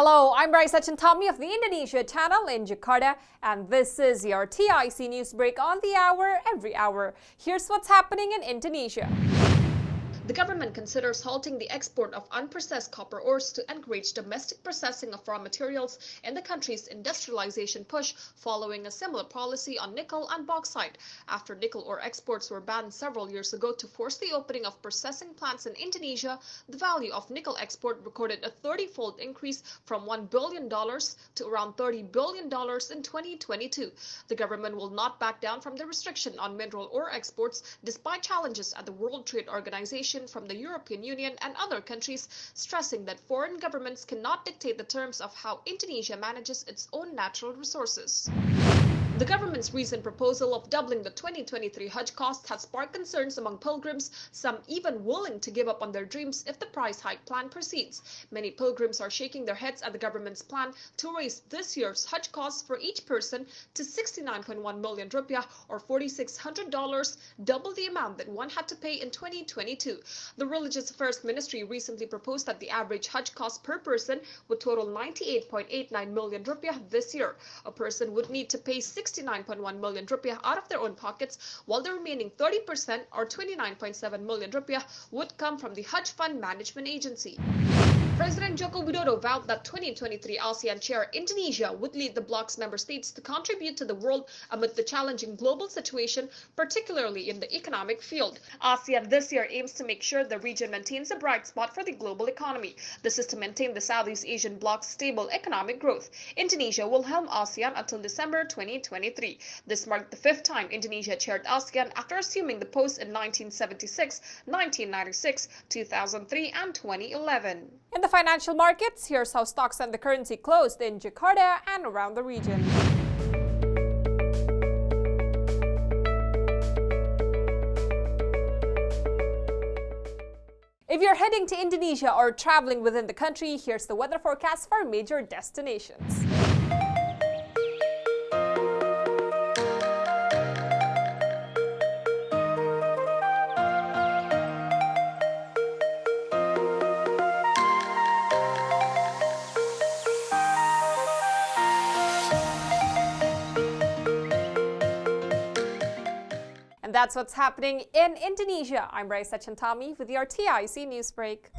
Hello, I'm Raisa Chantami of the Indonesia channel in Jakarta, and this is your TIC News Break on the hour, every hour. Here's what's happening in Indonesia. The government considers halting the export of unprocessed copper ores to encourage domestic processing of raw materials in the country's industrialization push, following a similar policy on nickel and bauxite. After nickel ore exports were banned several years ago to force the opening of processing plants in Indonesia, the value of nickel export recorded a 30-fold increase from $1 billion to around $30 billion in 2022. The government will not back down from the restriction on mineral ore exports despite challenges at the World Trade Organization from the European Union and other countries, stressing that foreign governments cannot dictate the terms of how Indonesia manages its own natural resources. The government's recent proposal of doubling the 2023 Hajj cost has sparked concerns among pilgrims, some even willing to give up on their dreams if the price hike plan proceeds. Many pilgrims are shaking their heads at the government's plan to raise this year's Hajj cost for each person to 69.1 million rupiah or $4,600, double the amount that one had to pay in 2022. The Religious Affairs Ministry recently proposed that the average Hajj cost per person would total 98.89 million rupiah this year. A person would need to pay 69.1 million rupiah out of their own pockets, while the remaining 30% or 29.7 million rupiah would come from the Hajj Fund Management Agency. President Joko Widodo vowed that 2023 ASEAN chair Indonesia would lead the bloc's member states to contribute to the world amid the challenging global situation, particularly in the economic field. ASEAN this year aims to make sure the region maintains a bright spot for the global economy. This is to maintain the Southeast Asian bloc's stable economic growth. Indonesia will helm ASEAN until December 2023. This marked the fifth time Indonesia chaired ASEAN after assuming the post in 1976, 1996, 2003, and 2011. In the financial markets, here's how stocks and the currency closed in Jakarta and around the region. If you're heading to Indonesia or traveling within the country, here's the weather forecast for major destinations. And that's what's happening in Indonesia. I'm Raisa Chantami with your TIC News Break.